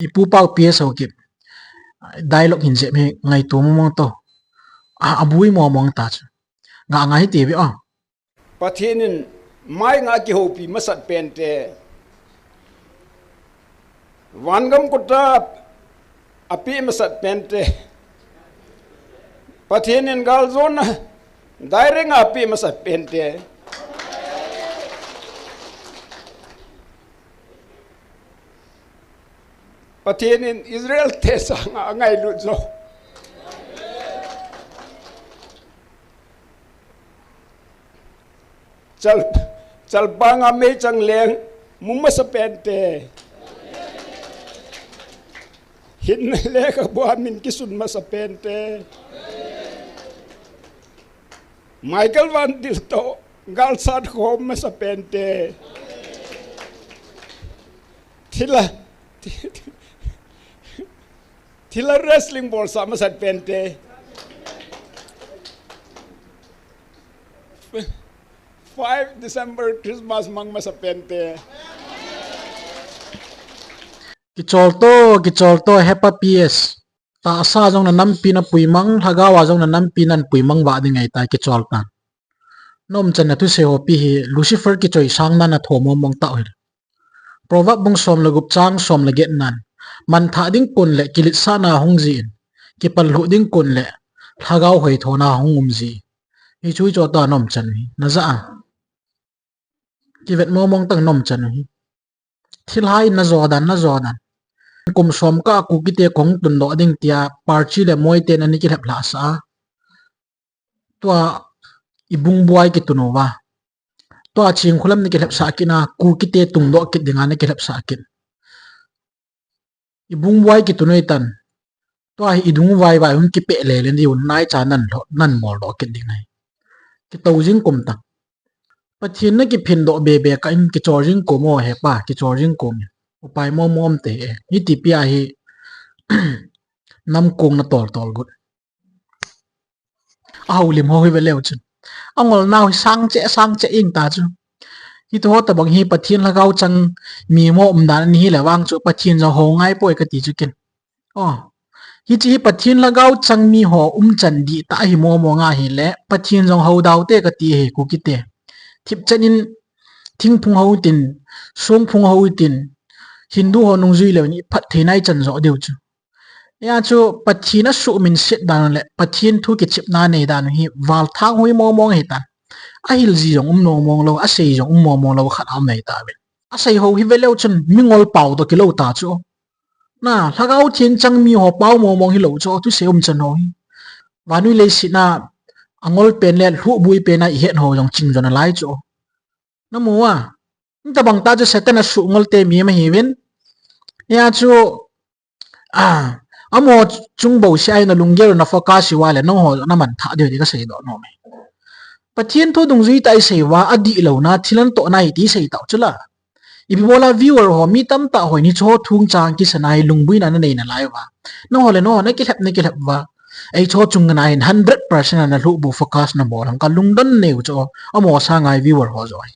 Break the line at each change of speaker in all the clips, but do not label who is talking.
ipu pau PS ho kip dialogue hin je me ngai tu mong to abui mo mong ta chu nga ngai ti bi
Pathianin mai nga ki hopi masat pente wangam kota api masat pente Pathianin gal zona daire nga api masat pente Pathianin Israel tesa nga ngai lu zo chal banga me chang leng mumma sa pente hin le ka buamin kisun ma sa pente Michael Van Dilto gal sad home ma sa pente thila wrestling ball sa ma sa pente 5 December Christmas mang masapente.
Kichol to hepa PS. Ta sa jong na nampi na puimang hagawa jong na nampi nan puimang wa ding ai ta kichol ta. Nom chan na tu se ho pi hi Lucifer ki choi sang na na thomo mong ta hil. Proverb bong som lagup chang som la get nan. Man tha ding kun le kilit sa na hong jin. Ki pal hu ding kun le hagaw hoi thona hong umji. Hi chui cho ta nom chan hi. Na za kivet mo mong tang nom chan hi thilhai na zodan kum som ka ku kite kong tun do ding tia parchi le moi ten ani ki hla sa tua ibung buai ki tunowa tua ching khulam ni ki hla sa kina ku kite tung do ki dinga ni ki hla sa kin ibung buai ki tunoi tan tua hi idung vai hun ki pe le len di un nai cha nan mol do ki ding nai ki to jing kum ta Pathian na ki phin do bebe ka in ki charging ko mo he pa ki charging ko mi upai mo mom te hi ti pi a hi nam kong na tol gut au lim ho hi ve leu chun angol naw sang che ing ta chu hi to ta bang hi Pathian la gau chang mi mo dan ni hi la wang chu Pathian jo ho ngai poi ka ti chu ken hi chi Pathian la gau chang mi ho chan di ta hi mo nga hi le Pathian jong ho daw te ka ti he ku ki te thip chanin thing phung ho tin song phung ho tin Hindu ho nung zui le ni phat theinai chan zo deu chu ya chu Pathina su min set dan le Pathin thu ki chip na nei dan hi wal thang hui mo mong he tan a hil ji jong no mong lo a sei jong mo mong lo khat am nei ta be a sei ho hi veleu chun mingol pau to ki lo ta chu na lagau thin chang mi ho pau mo mong hi lo chu tu seum chan ho hi wanui le si na angol pen le hu bui pe na hen ho jong ching jona lai chu na muwa ta bang ta ju setan su ngol te mi ma hiwin ya chu amo chung bo sai na lungger na focus wala no ho na man tha de ka sei do no me Pathian tho dung zui tai sei wa adi lo na thilan to na hi ti sei taw chula ibi bola viewer ho mi tam ta hoi ni cho thung chang ki sanai lungbui na nei na lai wa no ho le no na ki lep wa ai cho chung na 100% na lu bu focus na bol ka lungdon neu cho amo sa ngai viewer ho zoi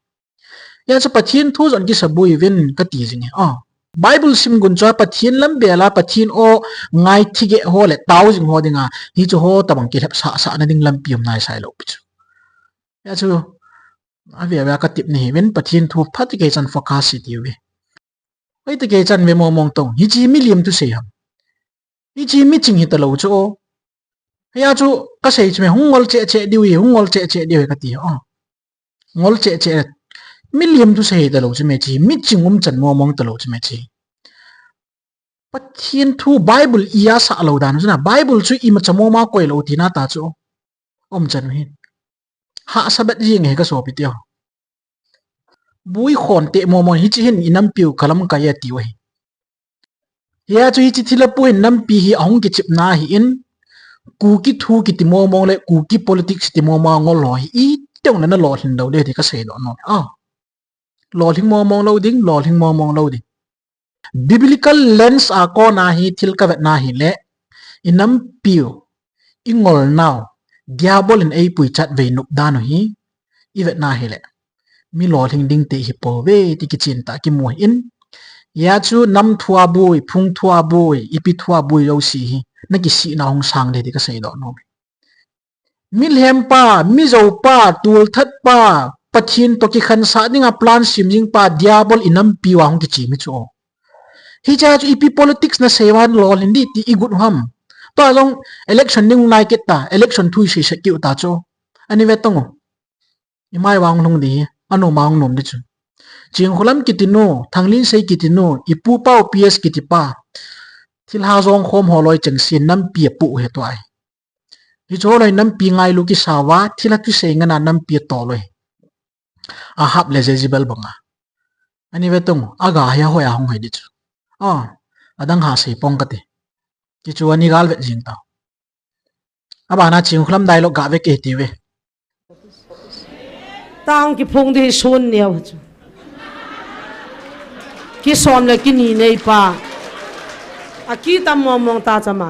ya cha Pathian thu zon ki sabui vin ka ti jing Bible sim gun cha Pathian lam bela Pathian o ngai thige ho le taw jing ho dinga hi chu ho tabang ki hep sa na ding lam pium nai sai lo pichu ya chu avia ka tip ni vin Pathian thu phat ke chan focus si ti we oi te ke chan ve mo mong tong hi chi million tu sei ham hi chi mi ching hi ta lo chu ya chu ka sei chme hungol che diwi ka ti ngol che million tu sei ta lo chme chi mi chingum chan mo mong ta lo chme chi Pathian thu Bible iya sa lo dan na Bible chu i ma chamo ma koi lo ti na ta chu chan hi ha sabat jing he ka so pi tio bui khon te mo hi chi hin inam piu kalam ka ya ti we ya chu hi chi thila pu nam pi hi ahung ki chip na hi in ku ki thu ki ti mo mong le ku ki politics ti mo ma ngol lo hi i tong na lo hin do de ti ka sei do no lo hing mo mong lo ding biblical lens a ko na hi thil ka vet na hi le inam piu ingol now diabol in ei pui chat ve nup da no hi i vet na hi le mi lo hing ding te hi po ve ti ki chin ta ki mo in ya chu nam thua bui phung thua bui ipi thua bui ro si hi na ki si na hong sang de ka sei do no milhem pa mizo pa tul that pa pathin to ki khan sa ninga plan simjing pa diabol inam piwa hong ki chi mi chu hi cha chu ipi politics na sewan lol hindi ti igut ham to long election ning nai ket ta election thui si se ki ta chu ani ve tong imai wang nong di anu maung nom de chu jing hulam kitino thanglin sei kitino ipu pau ps kitipa thil ha zong khom holoi cheng sin nam pi pu he toai hi choloi nam pi ngai lu ki sawa thila tu sei ngana nam pi to loi a hap le jezibel banga ani ve tong aga ya hoya hong hai di chu adang ha sei pong kate ki chu ani gal ve jing ta aba na ching hulam dialogue ga ve ke ti ve
tang ki phung di sun neo chu ki som le ki ni nei pa a ki tam mong ta chama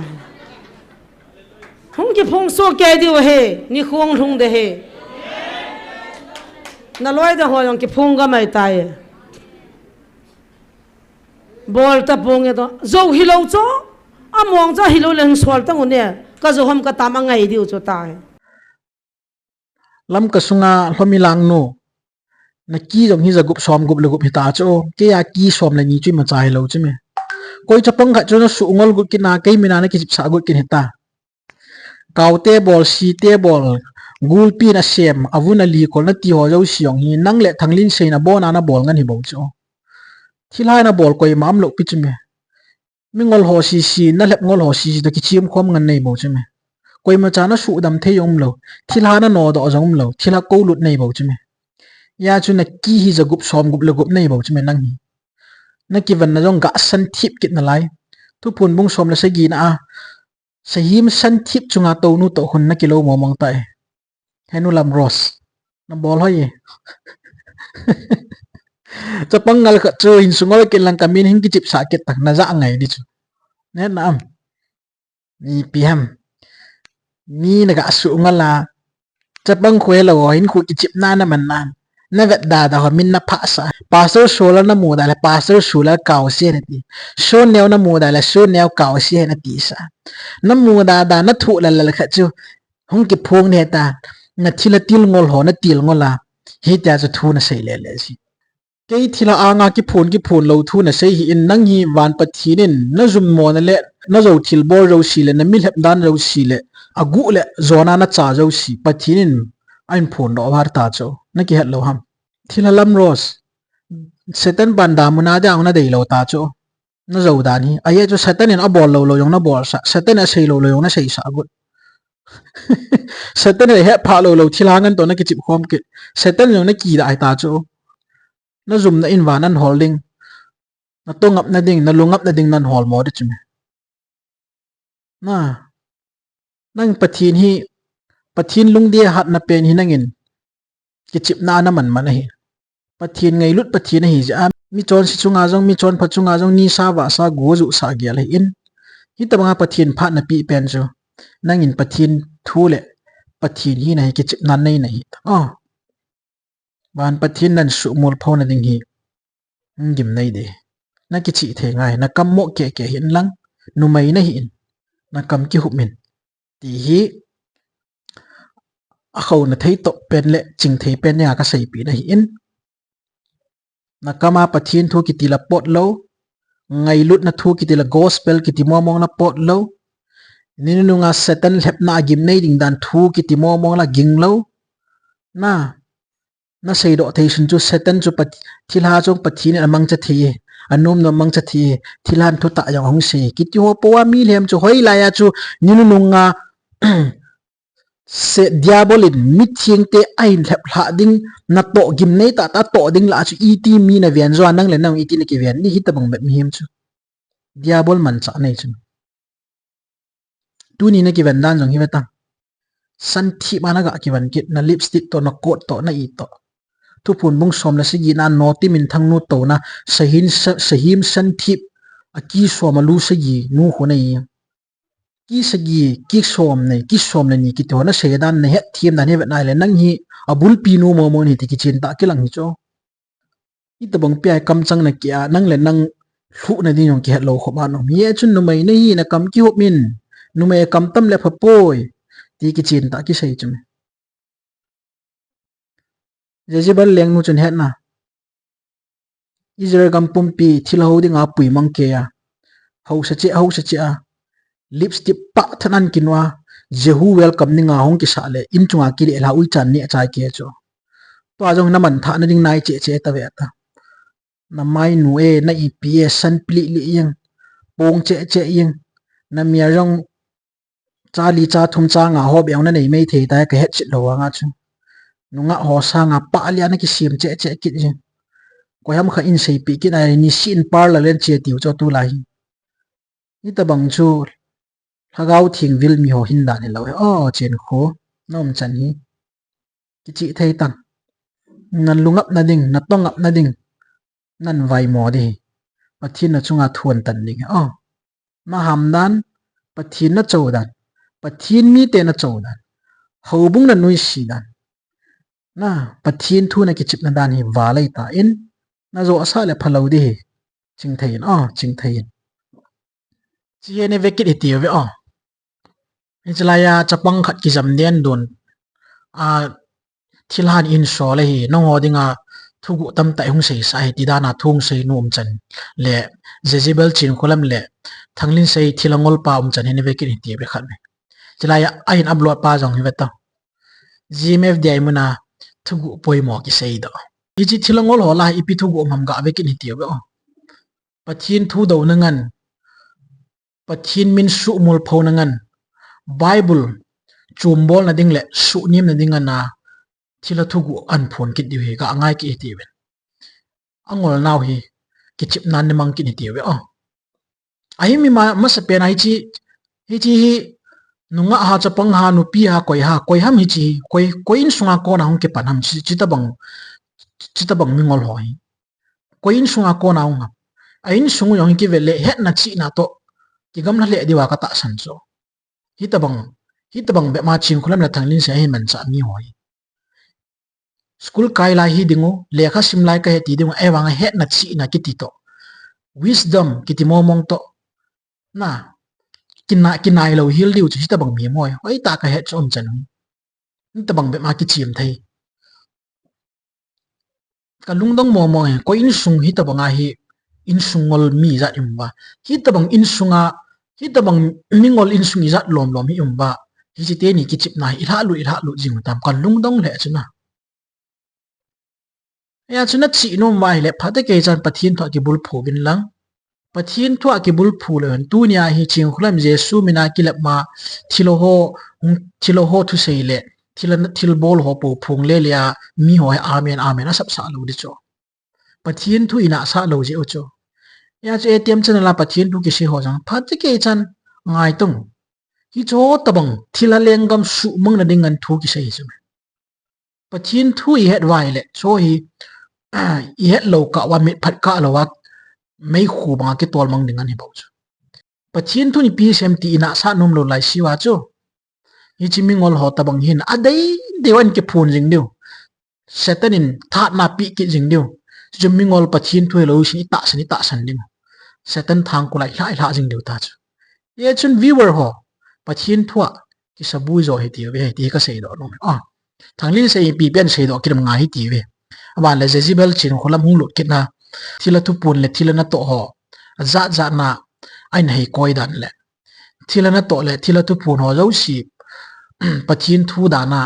hung ki phung so ke di he ni khong thung de he na loi da ho yong ki phung ga mai tai bol ta phung e to zo hi lo cho a mong cha hi lo leng swal ta ngone ka zo ham ka tam ngai di chu ta
lam ka sunga hlomi lang no na ki jong hi zagup som gup lugup hita cho ke ya ki som la ni chui ma chai lo chime koi chapang kha cho na su ngol gut ki na kai mina na ki sa gut kin hita kaute bol si te bol gul pi na sem avuna li kol na ti ho jo siong hi nang le thanglin sei na bona na bol ngan hi bo cho thilai na bol koi mam lo pi chime mi ngol ho si na lep ngol ho si da ki chim khom ngan nei bo chime koi ma cha na su dam the yom lo thila na no do jong lo thila ko lut nei bo chime ya chu na ki hi zagup som gup le gup nei bo chime nang hi na ki van na jong ga san thip kit na lai tu pun bung som la se gi na a sahim san thip chunga to nu to hun na kilo mo mong tai henu lam ros na bol hoi cha pangal kha chu in sungol ken lang kamin hin ki chip sa ket tak na za ngai di chu ne na am ni pm ni na ga su ngala cha bang khwe lo hin khu ki chip na na man nan na vet da da min na pha sa pastor shola na mu da la pastor shula kaw se na ti so neo na mu da la so neo kaw se na ti sa na mu da na thu la la kha chu hong ki phong ne ta na thila til ngol ho na til ngola hi ta chu thu na sei le le si ke thila anga ki phun lo thu na sei hi in nang hi wan pathinin na zum mo na le na zo thil bor ro si le na mil hep dan ro si le agu le zona na cha zo si pathinin ain phun do har ta cho na ki het lo ham thila lam ros setan banda muna da ang na dei lo ta cho na zo dan hi aye cho setan in a bol lo yong na bol sa setan a sei lo yong na sei sa gut setan e he pha lo thila ngan to na ki chip khom ke setan yong na ki da ai ta cho na zoom na in van an holding na to ngap na ding na lungap na ding nan hol mo de chume na nang pathin lung dia hat na pen hi nangin ki chip na na man man hi pathin ngai lut pathin hi ja mi chon si chunga jong mi chon phachunga jong ni sa wa sa go zu sa gel hi in hi ta banga pathin pha na pi pen jo nangin pathin thu le pathin hi na hi ki chip nan nei nei ban pathin nan su mol phone na ding hi gim nei de na ki chi the ngai na kam mo ke hin lang nu mai na hi in na kam ki hup min ti hi a khaw na thei to pen le ching thei pen ya ka sei pi na hi in na kama pathin thu ki tila pot lo ngai lut na thu ki tila gospel ki ti momong na pot lo ninu nga setan lep na gim nei ding dan thu ki ti momong la ging lo na sei do thei sun chu setan chu thilha chong pathin amang cha thi anom no mang cha thi thilan thu ta yang hong se ki ti ho powa mi lem chu hoi la ya chu ninu nga se diabolin mithing te ain lep hla ding na to gim nei ta to ding la chu et mi na vian zo nang le nang et le ki vian ni hit bang bet mi him chu diabol man cha nei chu tu ni na ki van dan jong hi vetang san thi mana ga ki van kit na lipstick to na coat to na i to tu pun bung som la sigi na noti min thang nu to na sahim san thi a ki som lu sigi nu ho nei ki sagi ki som ne ni ki to na se dan ne het thiem dan he vet nai le nang hi abul pi nu mo mo ni ti ki chin ta ki lang hi cho i ta bang pi ai kam chang na kya nang le nang thu na din yung ki het lo kho ba no mi chun nu mai na hi na kam ki hop min nu mai kam tam le phapoi ti ki chin ta ki sei chum Jezebel leng nu chun het na Israel gam pumpi thil ho ding a pui mang ke ya ho sa che a lipstick pa thanan kinwa jehu welcome ninga hong ki sa le in chunga ki le la ui chan ni achai ke cho to ajong na man tha na ding nai che ta ve ta na mai nu e na EPS san pli li yang pong che yang na mia rong cha li cha thum cha nga hob yang na nei mei the ta ka het chit lo nga chu nu nga ho sa nga pa lia na ki sim che ki jing ko yam kha in sei pi ki na ni sin par la len che tiu cho tu lai ni ta bang chu thagau thing vil mi ho hin da ni lo o chen kho nom chan hi ki chi thei tang nan lungap na ding na tongap na ding nan vai mo di pathin na chunga thuan tan ding na hamdan pathin na chawdan pathin mi te na chawdan hobung na nui si dan na pathin thu na ki chip na dan hi walai ta in na zo asa le phalo di ching thein chi ne vekit hi tiu ve Ichalaya chapang khat ki jam den don thilhan in so le hi no hodinga thugu tam tai hung sei sai ti dana thung sei nom chan le Jezebel chin kolam le thanglin sei thilangol pa chan hene vekir hi ti be khat me chalaya ain upload pa jong hi veta gmf dai muna thugu poimo ki sei do iji thilangol hola ipi thugu mam ga vekir hi ti be pathin thu do nangan pathin min su mul pho nangan Bible chumbol na ding le su nim na ding na thila thugu an phon kit diwe ka angai ki ti ben angol naw hi ki chip nan ne mang ki ni ti we ai mi ma sa pe nai chi hi nunga ha chapang ha nu pi ha koi ham hi chi koi in sunga ko na hong ke panam chi ta bang mi ngol hoi koi in sunga ko na hong ain sungu yong ki vele het na chi na to ki gam na le diwa ka ta san so hi ta bang be ma ching khulam la thanglin se hi man cha mi hoi school kai lai hi dingo lekha sim lai ka he ti dingo ewang he na chi na kiti to wisdom kiti momong to na kinai lo hil diu chi ta bang mi moi oi ta ka he chom chan ni ta bang be ma ki chim thai ka lungdong momo he ko in sung hi ta banga hi in sungol mi za imba hi ta bang in sunga hi ta bang mingol in sungi za lom hi umba hi chi te ni ki chip na i ha lu jing tam ka lungdong le chuna ya chuna chi no mai le phate ke chan pathin tho ki bul phu bin lang pathin tho ki bul phu le tu nia hi ching khulam jesu mina ki lap ma thilo ho thu sei le thil bol ho pu phung le lia mi hoi amen a sap sa lo di cho pathin thu ina sa lo je o cho ya che tem chen la pathin thu ki se ho jang phate ke chan ngai tung hi cho tabang thila lengam su mang na ding an thu ki sei chu pathin thu i het vai le so hi i het lo ka wa mit phat ka lo wa mai khu ba ke tol mang ding an hi bo chu pathin thu ni psmt ina sa num lo lai siwa chu hi chi mingol ho tabang hin adai dewan ke phun jing diu setanin tha na pi ki jing diu chu mingol pathin thu lo si ta san ding setan thang ko lai la jing diu ta chu ye chun viewer ho pathin thua ki sabui zo he ti ve ti ka sei do no thanglin sei pi pen sei do kiram nga hi ti ve aba le Jezebel chin kholam hung lot kitna thila tu pun le thila na to ho za na ai nei koi dan le thila na to le thila tu pun ho zo si pathin thu da na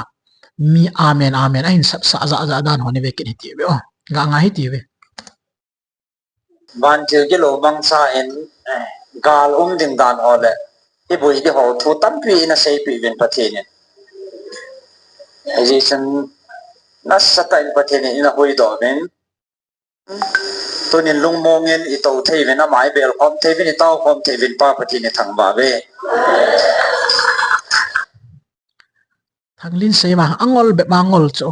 mi amen ain sap sa za dan ho ne ve kin hi ti ve nga hi ti ve
ban chil ki lo bang sa en gal ding dan ho le i bui di ho thu tam pi na sei pi ven pathin Jason na sa time pathin ina hoi do men tunin lung mongin ito thei ven na mai bel khom thei ven itaw khom thei ven pa pathin thang ba ve
thanglin sei ma angol be ma ngol cho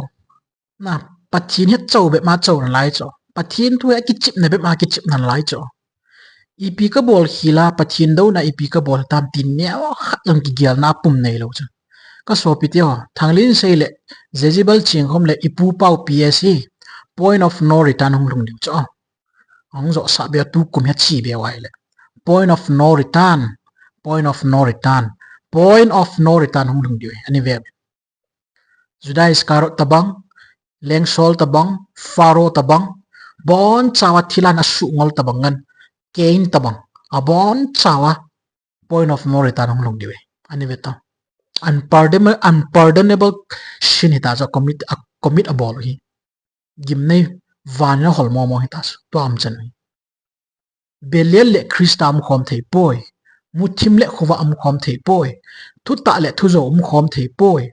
na pathin het chau be ma chau na lai cho pathin thu ki chip na be ma ki chip na lai cho ipi ka bol hila pathin do na ipi ka bol tam tin ne khat lang ki gyal na pum nei lo cho ka so pi te ho thanglin sei le Jezebel ching khom le ipu pau psc point of no return hung lung cho ang zo sa be tu kum ya chi be wai le point of no return point of no return point of no return hung lung diwe ani ve Judah Iscariot tabang leng sol tabang faro tabang bon chawa thilan asu ngol tabangan Cain tabang abon chawa point of no return hung lung diwe ani ve ta unpardonable sin hita jo commit abol hi gimnei van na hol mo hita to am chan Belial le Krista am khom thei poi muthim le khuwa am khom thei poi thu ta le thu zo am khom thei poi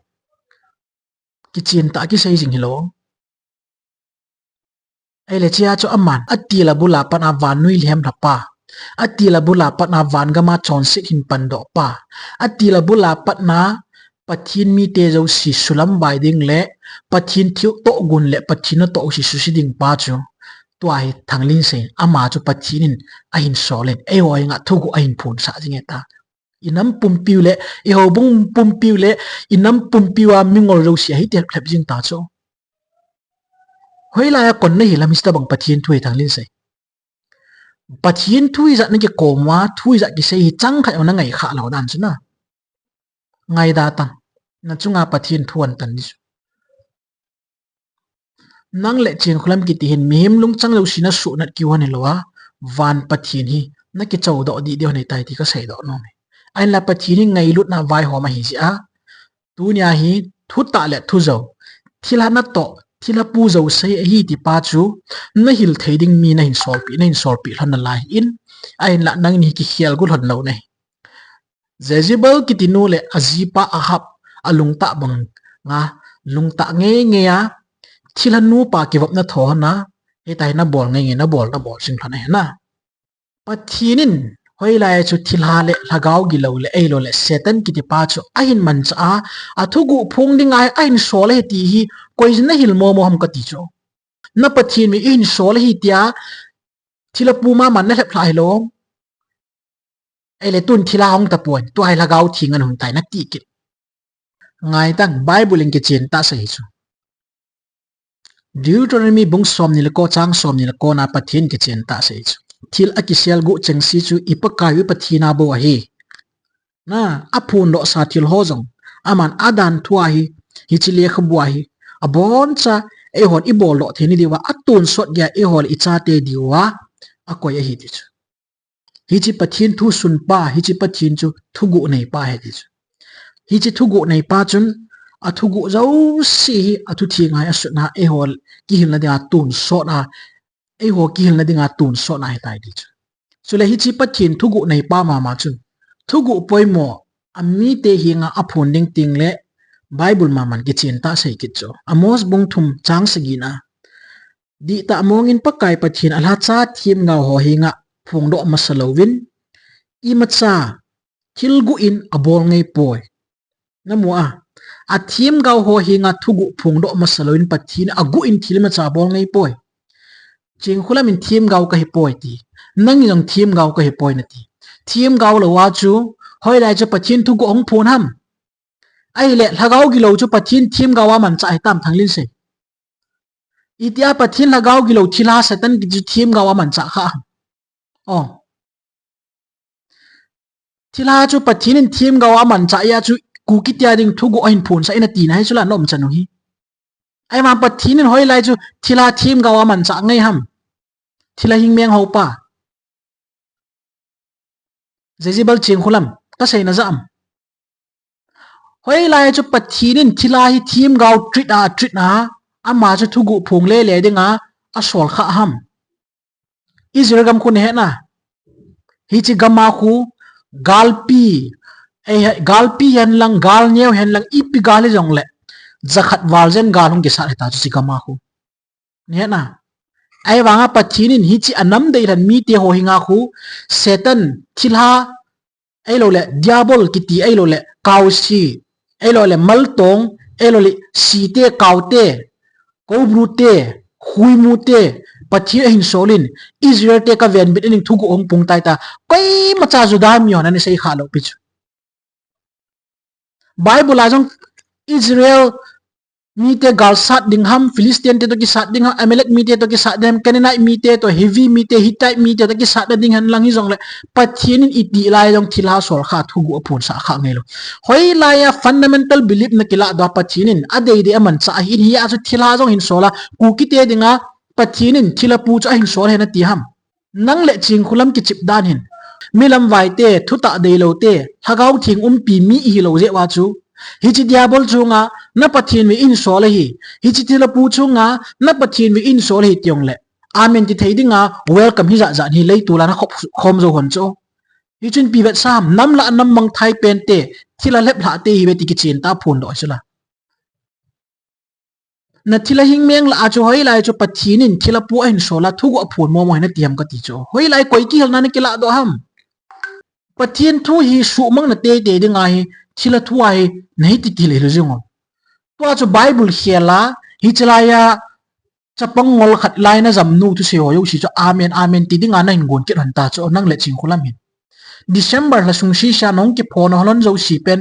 ki chin ta ki sei jing hilo ai le chia cho aman atila bula pan avan nui lhem na pa atila bula pat na van gama chon sik hin pan do pa atila bula pat na pathin mi te zo si sulam bai ding le pathin thiu to gun le pathin to si su si ding pa chu tuai thanglin se ama chu pathinin a hin solen e hoi nga thugu a hin phun sa jinge ta inam pumpiu le e ho bung pumpiu le inam pumpiwa mingol ro si hi te phlep jing ta cho hoila ya kon nei la mista bang pathin thui thanglin se pathin thui za na ke komwa thui za ki se hi chang kha na ngai kha lo dan chuna ngai da ta na chunga pathin thuan tan ni nang le chen khulam ki ti hin mihim lung chang lo sina su nat ki wan lowa van pathin hi na ki chau do di de nei tai ti ka sei do no me ai la pathin hi ngai lut na vai ho ma hi si a tu nya hi thu ta le thu zo thila na to thila pu zo sei hi ti pa chu na hil theiding mi na hin sol pi hlan na lai in ai la nang ni ki khial gu hlan lo nei Jezebel ki ti nu le azipa ahab alung ta bang nga lung ta nge ya thila nu pa ki vap na tho na e tai na bol nge na bol sing thana na pathinin hoila chu thilha le lagaw gi lo le ei lo le setan ki ti pa chu a hin man cha a thugu phung ding ai a hin sole ti hi koizin na hil mo ham ka ti cho na pathin mi in sole hi tia thila pu ma man na hlep lai lo ei le tun thila hong ta pon tu ai lagaw thingan hun tai na ti ki ngai tang bible in ke chen ta sai chu Deuteronomy bung som ni ko chang som ni ko na pathin ke chen ta sei chu thil akisial gu cheng si chu ipakai wi pathina bo hi na aphun do sa thil ho jong aman adan thua hi chile khbua hi abon cha e hon i bol lo theni diwa atun sot ya e hol i cha te diwa akoi hi ti chu hi chi pathin thu sun pa hi chi pathin chu thugu nei pa he ti chu hi chi thugu nei pa chun athugu zo si athu thi ngai asuna e hol ki hil na dia tun so na e ho ki hil na dinga tun so na tai di chu chule hi chi pathin thugu nei pa ma chun thugu poimo ami te hi nga aphun ding ting le bible ma man ki chen ta sei ki cho amos bung thum chang sigina di ta mongin pakai pathin alha cha thim nga ho hi nga phung do masalowin i macha kilgu in abol ngei poi namua a thim gaw ho hi nga thugu phung do masaloin pathin agu in thilma cha bol ngei poi ching khulam in thim gaw ka hi poi ti nang yong thim gaw ka hi poi na ti thim gaw lo wa chu hoi lai cha pathin thugu ong phun ham ai le lagaw gi lo chu pathin thim gaw man cha tam thanglin se itia pathin lagaw gi lo thila satan gi thim gaw man cha kha oh thila chu pathin in thim gaw man cha ya chu ku ki tia ding thugu ain phun sa ina ti na hi chula nom chanu hi ai ma pathin in hoi lai chu thila thim gawa man cha ngai ham thila hing meng ho pa Jezebel ching khulam ka sei na zam hoi lai chu pathin in thila hi thim gaw treat na ama chu thugu phung le le dinga a sol kha ham Israel gam khun he na hi chi gama khu galpi galpi hen lang gal nyeu hen lang ipi gali jong le zakhat walzen galung ke sa ta chi kama khu ne na ai wanga pathinin hi chi anam dei ran mi te ho hinga khu setan thilha ai lo le diabol ki ti ai lo le kausi ai lo le maltong ai lo le si te kaute ko brute khui mu te pathi hin solin Israel te ka ven bit ning thugu ong pung tai ta koi macha judam yon ani sei kha lo pichu Bible ajong Israel mi te gal sat ding ham Philistine te to ki sat ding ham Amalek mi te to ki sat dem Canaanite mi te to heavy mi te Hittite mi te to ki sat ding han lang hi jong le pathian in iti lai jong thila sol kha thugu apun sa kha ngelo hoi lai ya fundamental belief na kila do pathian in adei de aman cha hin hi a chu thila jong hin sola ku ki te dinga pathian in thila pu cha hin sol he na ti ham nang le ching khulam ki chip dan hin milam vai te thuta dei lo te thagau thing pi mi hi lo je wa chu hi chi diabol chunga na pathin mi in so le hi chi tila pu chunga na pathin mi in so le hi tiong le amen ti thei dinga welcome hi za za ni lei tu la na khom zo hon cho hi chun pi vet sam nam la nam mang thai pen te thila lep la te hi be ti ki chin ta phun do chula na thila hing meng la cho hoi lai cho pathin in thila pu in so la thu go phun mo mo na tiam ka ti cho hoi lai koi ki hal na ki la do ham pathin thu hi su mang na te te dinga hi thila thu ai nei ti ti le lo jong to cho bible hiala hi chalaya chapang ngol khat lai na jam nu tu se ho yo si cho amen amen ti dinga na in gon ki ran ta cho nang le ching khulam hin December la sung si sha nong ki phone holon zo si pen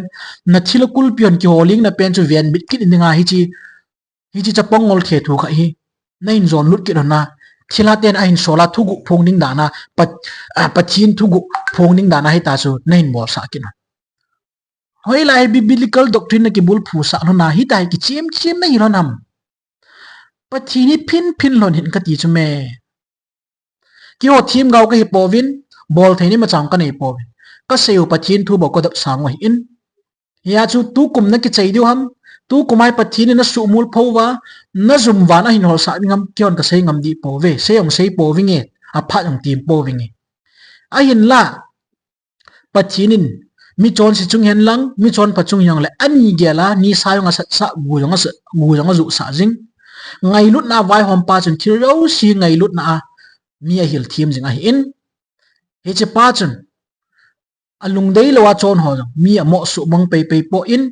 na thila kul pion ki holing na pen chu vian bit ki dinga hi chi chapang ngol the thu kha hi na in zon lut ki na thila ten a in sola thugu phong ning dana pathin thugu phong ning dana hi ta chu na in bol sa ki na hoi lai biblical doctrine ki bul phu sa lo na hi tai ki chim na hi lo nam pathini phin lon hin ka ti chu me ki ho thim gau ka hi povin bol theini ma chang ka nei povin ka seu pathin thu bo ko dap sang wa in ya chu tu kum na ki chei diu ham tu kumai pathini na su mul phowa na zum wa na hin hol sa ngam kyon ka sei ngam di pove seong sei povinge a pha jong tim povinge a hin la pathinin mi chon si chung hen lang mi chon pa chung yang le ani gela ni sayong a sa gu jong a zu sa jing ngai lut na vai hom pa chun thil ro si ngai lut na mi a hil thim jing a in he che pa chun alung dei lo wa chon ho mi a mo su mong pe po in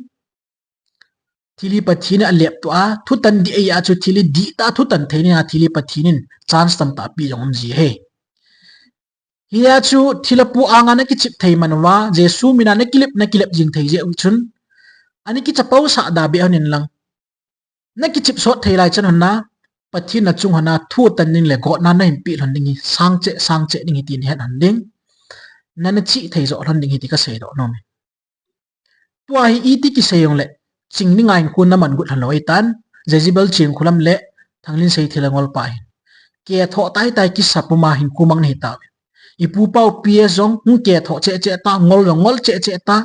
thili pathina a lep to a thu tan di a chu thili di ta thu tan theini a thili pathinin chance tam ta pi jong ji he hiya chu thilapu anga na ki chip thei manwa jesu mina na kilip jing thei je chun ani ki chapau sa da be anin lang na ki chip so thei lai chan honna pathin na chung hana thu tan ning le go na na him pi hon ding sang che ding tin het han ding na na chi thei zo hon ding ti ka sei do no me tua hi iti ki seyong le ching ni ngain kun na man gut han loi tan jezibel ching khulam le thanglin sei thilangol pai ke tho tai ki sapuma hin kumang nei ta ipu pau pie zong ng ke tho che ta ngol che ta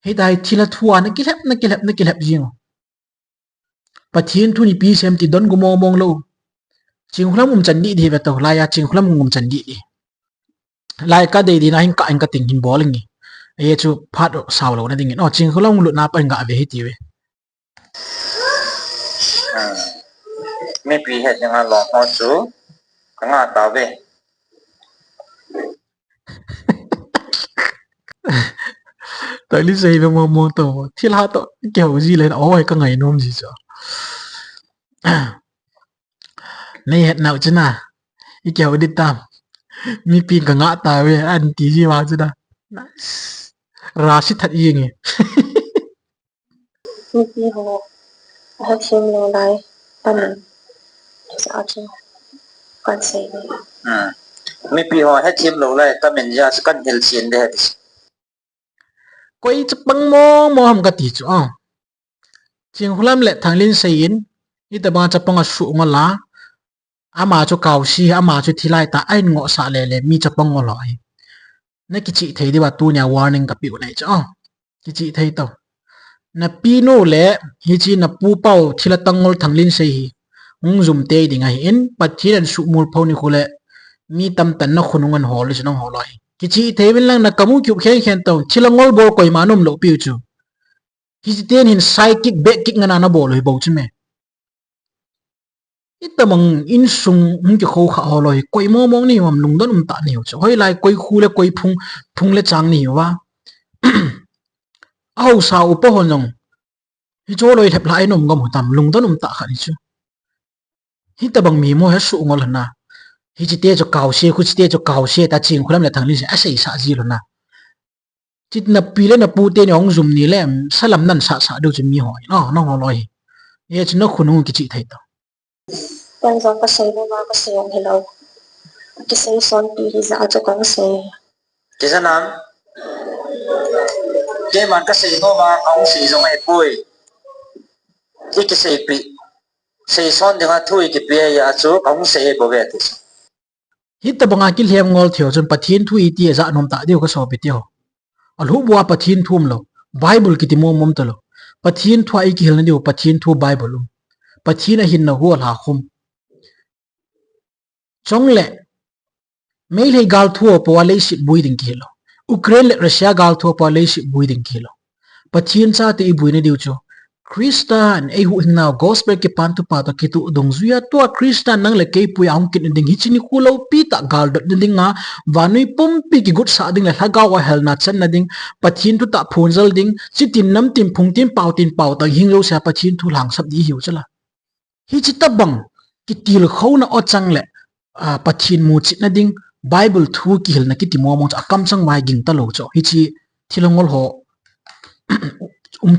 he dai thila thua na kilep jing pathin thu ni pi sem ti don gu mong lo chinghulam chan di di ve to la ya chinghulam chan di lai ka de di na hin ka ting hin bowling ni ye chu phat saw lo na ding no chinghulam lu na pa nga ve hi ti we
me pi he janga lo ho chu nga ta ve
tại lý gì mà mô tô thiên hạ to kiểu gì lên ôi cái ngày nôm gì cho này hẹn nào chứ na cái kiểu đi tam mi pin cả ngã ta về anh tí gì vào chứ na ra xít thật yên nhỉ
mi pi ho hết xem lo lại tâm sao chứ còn gì
me pi ho he chim lo lai ta men ja kan hil sin de
quay chấp băng mô hầm cái tí chứ chừng hulam lệ thằng linh sayin ít ba chấp băng su ngô lá ama cho cao si ama cho thi lai ta anh ngọ sa lệ mi chấp băng ngô lại nãy cái chị thấy đi bà tu nhà warning cái biểu này chứ cái chị thấy tao na pino lệ hi chi na pu pau thila tangol thằng linh sayi zoom te đi ngay in bắt thilan su mul pau ni khule mi tam tan na khunungan hol chứ nong holoi ki chi theben lang na kamu kyup khen to chilangol bol koi manum lo piu chu ki ten hin side kick back kick ngana na bol hi bo chu me itamang in sung ki kho kha holoi koi mo mong ni mam lung don ta ni chu hoi lai koi khu le koi phung le chang ni wa au sa upo hon jong hi cho loi thep lai nom gam tam lung don ta kha ni chu hi tabang mi mo he su ngol na hi chi te cho kaw se khu chi te cho kaw se ta ching khulam le thang li se a sei sa ji lo na chit na pile na pute ni ong zum ni le salam nan sa sa do chim mi hoi no no loi ye chin no khunu ki chi thai to
Quan gió có xây mà có xây ông hello. Cái xây son đi thì dạo cho con xây.
Chỉ sao nam cái mà cái xây nó mà ông xây giống ai bùi cái xây bị xây son thì họ thui cái bia ya chú ông xây bảo vệ thì
hit ta banga kil hem ngol thio chon pathin thu i ti za nom ta deu ka so bitio al hu bua pathin thum lo bible ki ti mom mom to lo pathin thu ai ki hel na deu pathin thu bible lo pathin a hin na hu la khum chong le mail he gal thu po wa le shi bui ding ki lo ukraine le russia gal thu po le shi bui ding ki lo pathin cha te i bui na deu cho Christian ai hu na gospel ke pan tu pa to ki tu dong zuya to Christian nang le ke pu ang kin ding hi chini ku lo pi ta gal dot ding nga wanui pum pi ki gut sa ding le ha ga wa hel na chan na ding pathin tu ta phun zal ding chitin nam tim phung tim pau ta hing lo sa pathin thu lang sap di hiu chala hi chi ta bang ki til kho na o chang le pathin mu chi na ding bible thu ki hel na ki ti mo mo cha kam chang mai ging ta lo cho hi chi thilongol ho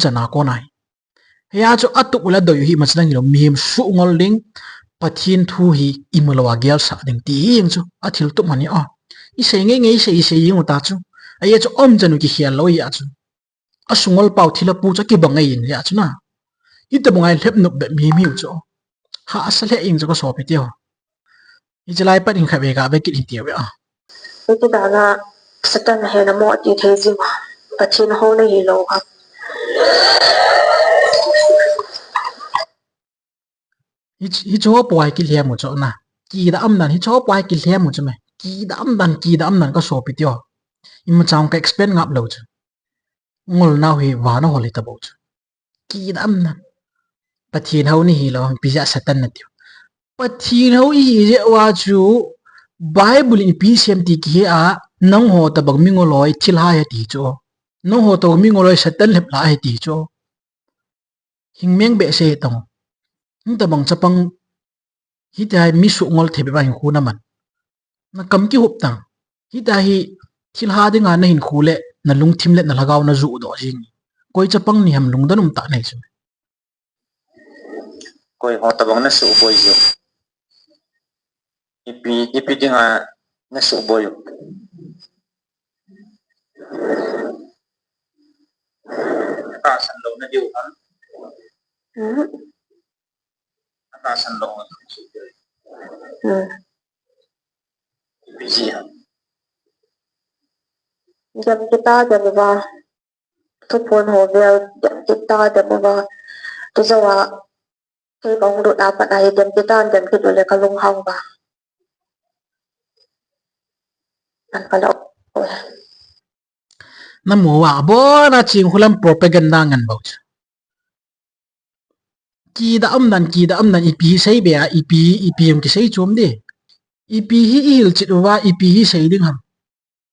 chana ko nai ya cho atu ula do hi machnang lo mihim su ngol ding pathin thu hi imalawa gyal sa ding ti ing chu athil tu mani a I se nge ing ta chu ai cho om janu ki hial lo ya chu asungol pau thila pu cha ki bangai in ya chu na I te bangai lep nup be mi mi chu ha asal he ing cho ko so pe tio I jalai pat ing kha be ga be ki ti we a
Cái đó là satan hay là mọi gì thế gì mà và trên hô này hi lâu ha.
hi cho poi ki lem mo cho na ki da am nan hi cho poi ki lem mo cho me ki da am nan ka so pi tio im chang ka expand ngap lo chu ngol naw hi wa na holi ta bo chu ki da am nan pathin hau ni hi lo pi ja satan na tio pathin hau hi je wa chu bible in pcmt ki a nang ho ta bang mi ngoloi thil ha ya ti cho nang ho to mi ngoloi satan lep la he ti cho hing meng be se tong ta bang chapang hi dai mi su ngol thebe ba hin khu na man na kam ki hup tang hi dai hi thil ha dinga na hin khu le na lung thim le na lagaw na zu do jing koi chapang ni ham lung danum ta nei chu
coi họ tập bằng nó sụp bồi rồi ipi đi nga nó sụp bồi ta sẵn lâu nó điều hả ta sẵn lâu nó sụp bồi ipi gì hả
Jam kita jam ba tu pun ho bel jam kita jam ba tu jawa cái bóng độ đá bạn này jam kita jam kita le kalung hang ba an kalau
na mo wa bo na ching hulam propaganda ngan bo ki da am nan ipi sei be a ipi em ki sei chum de ipi hi il chit wa ipi hi sei ding ham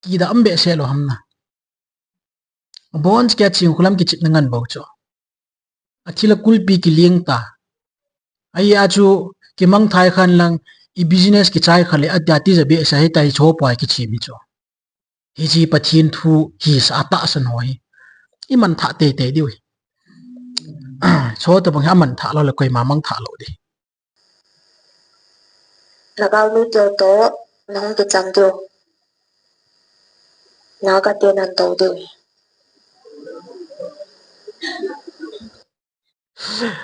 ki da am be se lo ham na bonds kya ching hulam ki chit ngan bo cho achila kulpi ki lieng ta ai a chu ki mang thai khan lang I business ki chai khale atya ti jabe sa he tai cho poi ki chi mi cho hi ji pathin thu hi sa ta san hoi I man tha te te diu cho ta bang ha man tha lo le koi ma mang tha lo di
là bao nhiêu tiêu tố nó không được chăm tiêu nó có tiền ăn tàu tiêu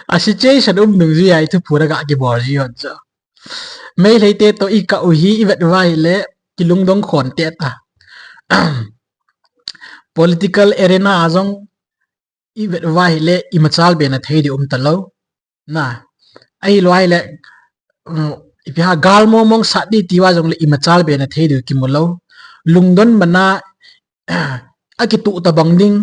a situation nung ji ai thu pura ga ki bor ji on cha mai lei te to I ka u hi I vet vai le ki lung dong khon te ta political arena azong I vet vai le I machal be na thei di ta lo na ai loi le I ha gal mo mong sa di tiwa jong le I machal be na thei di ki mo lo lungdon bana a ki tu ta bang ding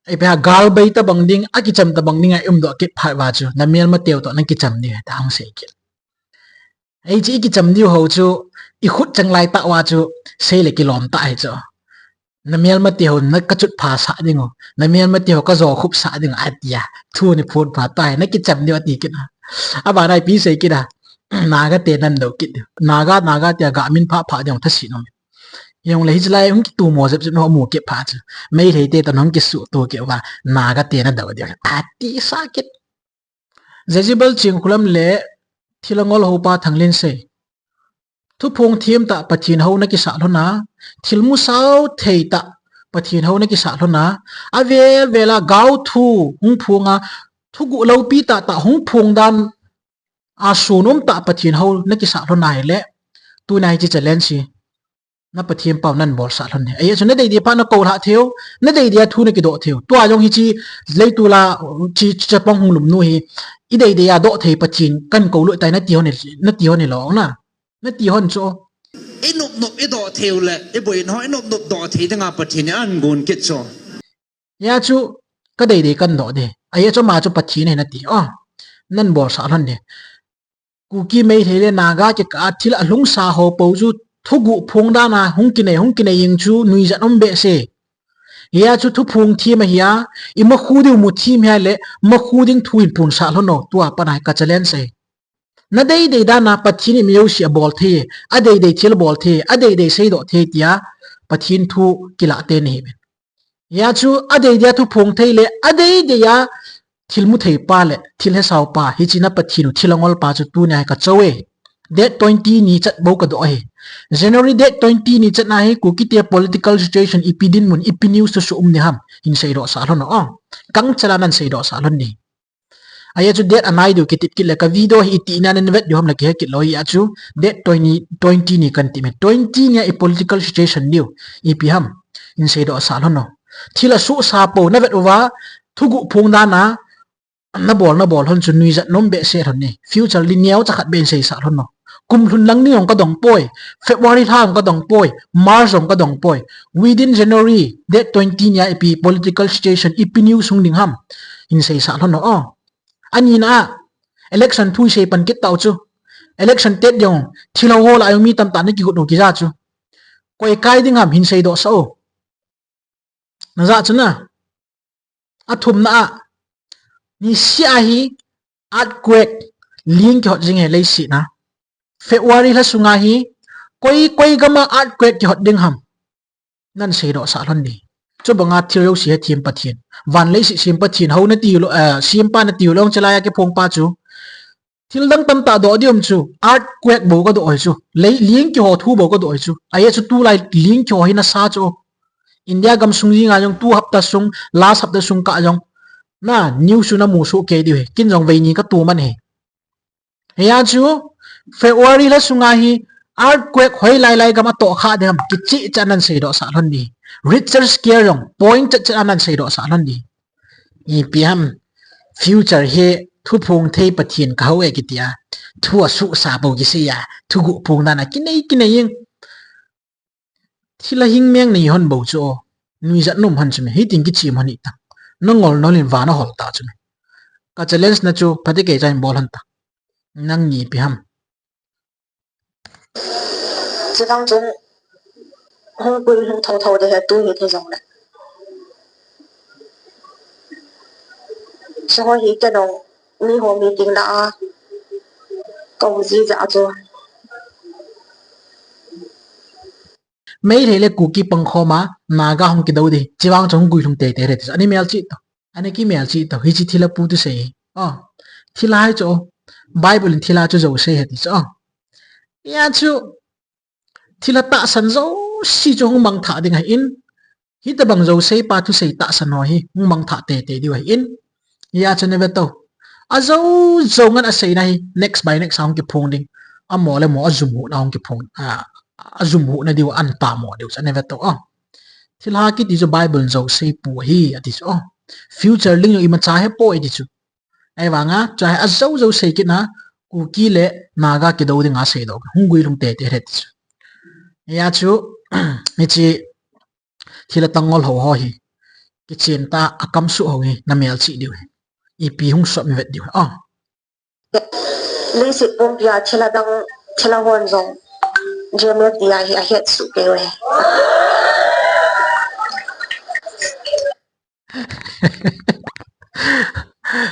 ai pe gal bai ta bang ding a ki cham ta bang ding ai do ki phai wa chu na mel ma teu to na ki cham ni ta hang se ki ai chi ki cham diu ho chu I khut chang lai ta wa chu se le ki lom ta ai chu na mel ma teu na ka chut pha sa ding o na mel ma teu ka zo khup sa ding a tia thu ni phun pha tai na ki cham diu ti ki na a ba dai pi se ki da na ga te nan do ki na ga tia ga min pha ding tha si no yang lấy lại ông tu mò dập nó mù kẹp phá chứ mấy thấy tê tao nó cái sụt tu kiểu và nà cái tiền nó đầu đi tí sakit Jezebel chiang kulam le thilangol hopa thanglin se thu phong thiam ta pathin ho na ki sa lona thilmu sau thei ta pathin ho na ki sa lona ave vela gau thu hung phunga thu gu lo pi ta hung phung dan a sunum ta pathin ho na ki sa lona le tu nai chi challenge na pathiam pau nan bol sa lon ne ai chune dei di pa na ko ha theo na dei dia thu na ki do theo to a jong hi chi leitu la chi chapong hung lum nu hi i dei dia do thei pathin kan ko lu tai na ti ho ne lo na ti hon cho
ไอ้นบนบไอ้ดอเทวแหละไอ้บ่อยน้อยนบนบดอเทตั้งอาปะทินอันกุนกิจโซ
ya chu ka dei kan do de ai cho ma cho pathin ne na ti nan bol sa lon de ku ki mei thele naga ke ka thil a lung sa ho po ju thugu phung da na hung kine ying chu nui ja nom be se ya chu thu phung thi ma hiya i ma khu di mu thi me le ma khu ding thuin pun sa lo no tua pa nai ka chalen se na dei da na pathin mi yo si bol the a dei thil bol the a dei sei do the tia pathin thu kila te ni ben ya chu a dei dia thu phung thei le a dei ya thil mu thei pa le thil he saw pa hi china pathin thilangol pa chu tu nai ka chowe date 20 ni chat bo ka do he January date 20 ni chat na he ku ki te political situation ipidin mun ipi news to sum ni ham in sei do sa lo no kang chalanan sei do sa lo ni aya chu date anai du ki tit ki le ka video hi ti na nen vet yo ham la ki ki loi ya chu date 20 ni kan ti me 20 ni a political situation new ipi ham in sei do sa lo no thila su sa po na vet wa thugu phung da na bol hon chu nui zat nom be se thon ni future li niaw chakhat ben sei sa thon no kum thun lang ni ong ka dong poi February tham ka dong poi March ong ka dong poi within January date 20 nya ipi political situation ipi new sung ding ham in sei sa thon no ani na election thui sei pan kit tau chu election tet yong thilo hol ayo mi tam ta ni ki gu no ki za chu koi kai ding ham hin sei do so na za chu na athum na ni sia hi earthquake ling ki hot jing he lei si na February la sunga hi koi gama earthquake ki hot ding ham nan sei do sa lon ni chu banga thiro si he thim pathin van lei si sim pathin ho na ti lo sim pa na ti long chalaya ke phong pa chu thil dang tam ta do diom chu earthquake bo ka do oi chu lei ling ki ho thu bo ka do oi chu ai chu tu lai ling ki ho hi na sa chu India gam sung ji nga jong tu hafta sung last hafta sung ka jong na new su na mu su ke di kin jong vei ni ka tu man he ya chu February la sunga hi earthquake hoi lai gama to kha de ham ki chi chanan sei do sa lon ni Richter scare jong point chanan sei do sa lon ni i pm future he thu phung thei pathin ka ho e ki tia thu su sa bo gi se ya thu gu phung na kinai yin thila hing meng nei hon bo chu nui zat nom han chme hi ting ki chi mani ta nongol nolin vana hol ta chme ka challenge na chu phati ke chain bol han ta nang ni pi ham
这当中红鬼红头头的还都有这种的，所以这种你和没定的啊，狗子咋做
？mấy thế là cụ kỳ bằng kho mà naga hong cái đâu đi chỉ vang trong gùi thùng tệ tệ đấy anh em mèo chị tao anh em kia mèo chị tao hi chỉ thi là pu tu sei thi là cho Bible thi là cho dấu sei hết chứ ya chu thi là ta san dấu si cho hong bằng thả đi ngay in hi ta bằng dấu sei pa tu sei ta san nói hi hong bằng thả tệ tệ đi vậy in ya cho nên vậy tao à dấu ngan à sei này next by next hong cái phone đi à mò là mò zoom hụ hong cái phone zoom hu na diwa an pa mo diwa sa never to thila ki ti zo Bible zo sei pu hi ati so future ling yo ima cha he po edi chu ai wa nga cha a zo sei ki na ku ki le naga ki do nga sei do hungui lung te te het chu ya chu mi chi thila tangol ho ho hi ki chen ta akam su ho hi na mel chi diwa i pi hung so mi vet diwa
li sit bom pia chela dang chela hon zong Jeremy dia hi a het su ke we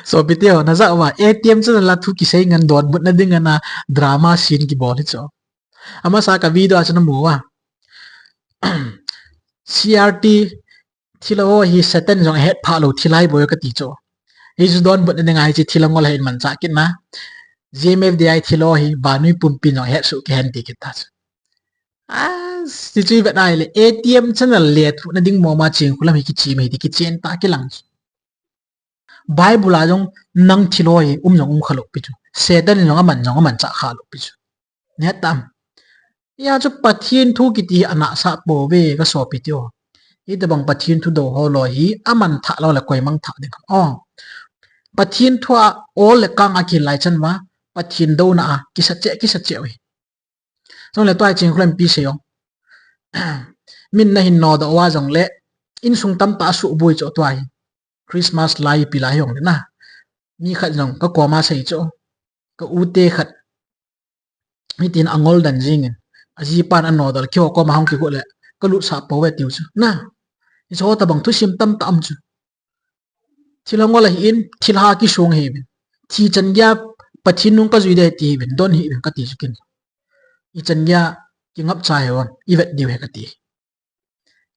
so biteo na za wa ATM chu la thu ki sei ngan dot but na ding na drama scene ki bol cho ama sa ka video achana mo wa CRT thilo hi seten jong het pha lo thilai boy ka ti cho hi ju don but ne ngai chi thilangol hen man cha kin na GMFDI thilo hi banui pum pin jong het su ke hen ti ki ta si chui vet ai le ATM channel le thu na ding mo ma ching khulam hi ki chi me ti ki chen ta ki lang Bible a jong nang thilo hi jong khalo pi chu seten jong man cha kha lo pi chu ne tam ya chu pathin thu ki ti ana sa po ve ka so pi tyo hi te bang pathin thu do ho lo hi aman tha lo la koi mang tha de pathin thu a all le kang a ki lai chan wa pathin do na a ki sa che we song le toy ching khlam pi se yong min na hin no do wa jong le in sung tam ta su bui cho toy Christmas lai pi lai yong na mi khat jong ka ko ma sei cho ka u te khat mi tin angol dan jing aji pan an no dal kyo ko ma hong ki ko le ka lu sa po we tiu chu na i so ta bang thu sim tam tam chu thilangol hi in thilha ki sung he bin thi chan ya pathin nung ka zui de ti bin don hi bin ka ti chu kin i chan ya ki ngap cha he won i vet diu he ka ti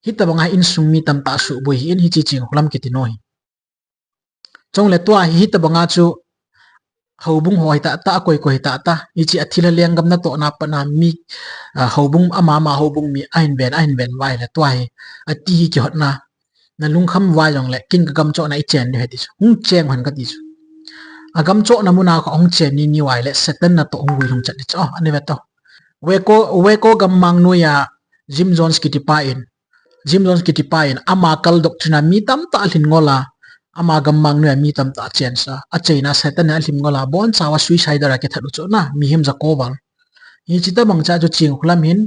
hi ta bang in sung mi tam ta su bui in hi chi ching hlam ki ti noi chong le to hi ta bang chu hobung hoi ta koi ta ichi athila lengam na to na pana mi hobung ama hobung mi ain ben wai la twai ati ki hotna na lungkham wai jong le king gam cho na chen ni heti hung cheng han ka ti chu agam cho na muna ko ong chen ni wai le setan na to ong wi lung chat cho ani ve to we ko gam mang nu ya Jim Jones ki tipa in ama kal doctrina mi tam ta lin ngola ama gammang nu mi tam ta chen sa a chaina setan a lim ngola bon chawa suicide ra ke thadu cho na mi him za kowal hi chita bang cha chu ching khulam hin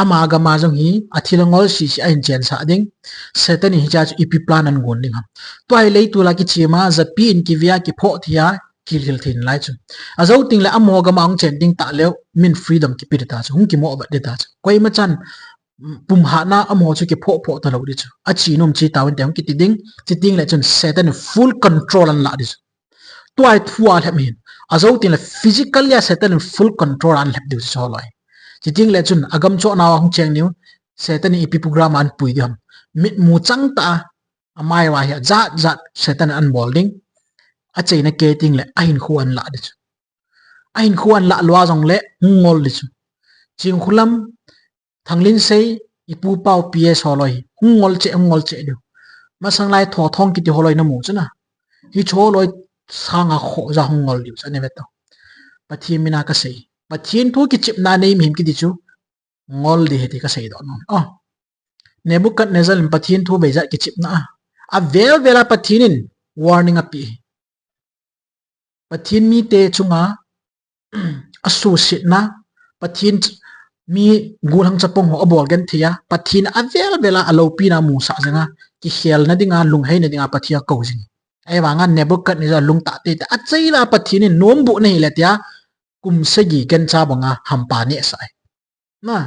ama gama jong hi athilangol si ain chen sa ding setan hi cha chu ipi plan an gon ding ham toy lei tu la ki chima za pi in ki via ki pho thia ki hil thin lai chu azau ting la amo gama ong chen ding ta lew min freedom ki pi ta chu hung ki mo ba de ta chu koi ma chan pum ha na amo chu ki pho ta lo di chu a chi nom chi tawin tem ki ti ding le chun setan full control an la di chu toy thua le min azau tin la physical ya setan full control an lep di chu loi chi ting le chun agam cho na hong cheng niu setan ipi program an pui diam mit mu chang ta amai wa ya zat setan an bolding a chaina ke ting le ain khuan la di chu ain khuan la lwa jong le ngol di chu ching khulam thanglin sei ipu pau ps holoi ngol che du masang lai tho thong ki ti holoi na mu chana hi cho loi sanga kho za ngol diu chane veto pathi mina ka sei pathin thu ki chip na nei mim ki di chu ngol di heti ka sei do no Nebuchadnezzar pathin thu be za ki chip na a vela pathinin warning api pathin mi te chunga asu sit na pathin mi gulang chapong ho abol gen thia pathin avel bela alopi na musa janga ki khel na dinga lung hai na dinga pathia ko jing ai wanga Nebuchadnezzar lung ta te a chaila pathin nom bu nei le tia kum segi ken cha banga hampa ne sai na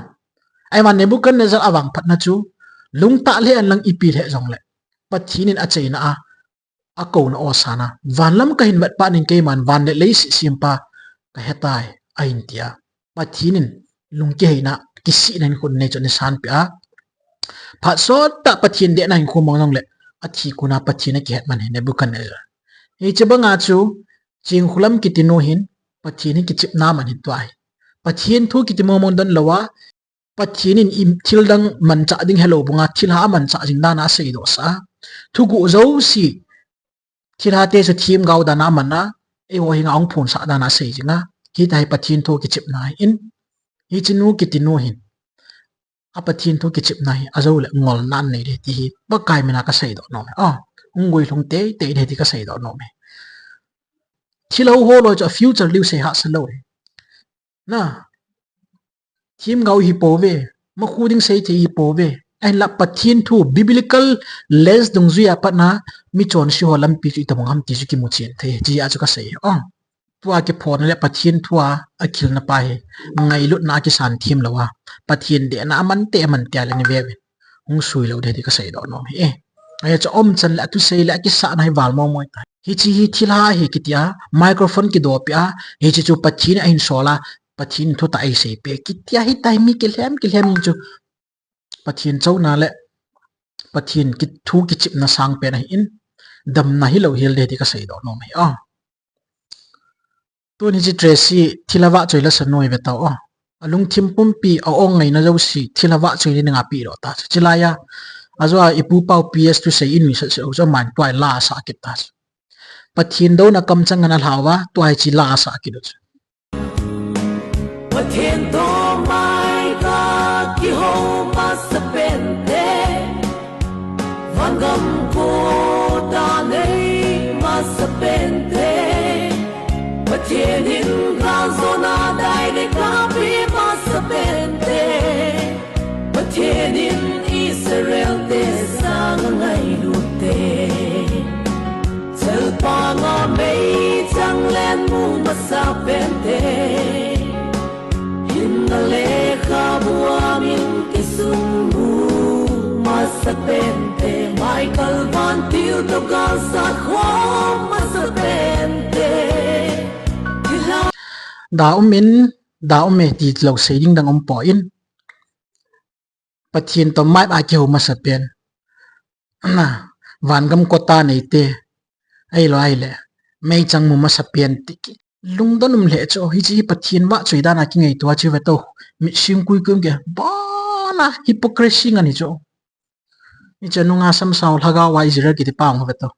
ai wa Nebuchadnezzar awang phat na chu lung ta le an lang ipi le jong le pathin a chaina a ko na osana vanlam ka hin bat pa ning ke man van le le simpa ka hetai ain tia pathin lung ke na kisi nan kun ne chon san pia pha so ta pathin de nan khu mong le athi kuna pathin ke het man ne bukan ne e chebanga chu ching khulam kitino hin pathin ki chip na man hin twai pathin thu kitimo mon don lawa pathin in im thildang man cha ding hello bunga thilha man cha jing da na sei do sa thu gu zo si thilha te so thim gau da na man na e ho hinga ong phun sa da na sei jinga ki tai pathin thu ki chip na in hi chinu kitino hin apathin thu ki chip nai azo le ngol nan nei de ti ba kai mena ka sei do no me ungoi long te de ti ka sei do no me thilo ho lo cho future liu se ha sa lo na thim gau hi po ve ma khuding sei ti hi po ve ai la pathin thu biblical lens dung zuya patna mi chon si ho lam pi chu tamang ham ti chu ki mu chen the ji a chu ka sei tua ke phone le pathin thua akhil na pai ngai lut na ki san thim lawa pathin de na man te le ni ve hung sui lo de ka sei do no ai cha om chan la tu sei la ki sa nai wal mo moi ta hi chi hi thila hi kitia microphone ki do pia hi chi chu pathin ain sola pathin thu ta ai sei pe kitia hi tai mi ke hlem chu pathian chau na le pathian ki thu ki chip na sang pe na in dam na hi lo hil de ti ka sei do no mai a tu ni chi tracy thilawa choila sanoi ve taw a alung thim pum pi a ong ngai na jo si thilawa choi ni nga pi ro ta chilaya azwa ipu pau ps tu sei in wi sa so man twai la sa ki ta pathian do na kam chang na hawa twai chi la sa ki do
pathian to mai ka ki ho ma sa pen te van gam ko ta nei ma sa pen te pathian in ga zona dai de ka pi ma sa pen te pathian in Israel te sang ngai lu te sel pa nga mei chang len mu ma sa pen te Naleha buamin kisumbu masapente Michael Van Tildo Galsa Khom masapente
da umme ti lo sei ding dang om po in pathian to mai ba keu masapen na van gam kota nei te ai lo ai le mei chang mu masapen ti lungdonum le cho hi chi pathian wa choida na ki ngai to chi ve to mi sim kui kum ke ba na hypocrisy ngani cho ni chanunga sam saw thaga wa izra ki ti pang ve to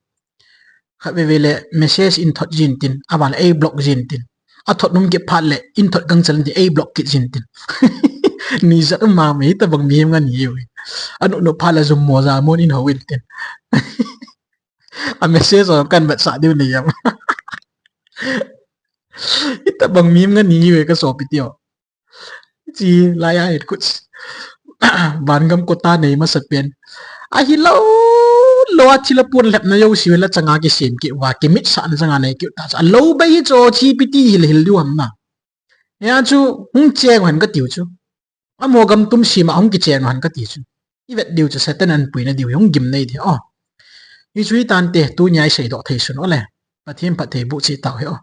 kha ve le message in thot jin tin aban a block jin tin a thot num ke phat le in thot gang chal di a block ki jin tin ni za ma me ta bang mi ngani yu anu no phala zum mo za mon in hawin tin a message kan ba sa diu ni yam ita bang mim nga ni we ka so pitio chi la ya it kuch ban gam ko ta nei ma satpen a hi lo chila pun lep na yo si wela changa ki sem ki wa ki mit san changa nei ki ta a lo bai cho chi piti hil hil du am na ya chu hung cheng han ka tiu chu a mo gam tum si ma hung ki cheng han ka ti chu i vet diu chu satan an pui na diu hung gim nei thi o i chui tan te tu nyai sei do thei sun ole pathian pathe bu chi taw he o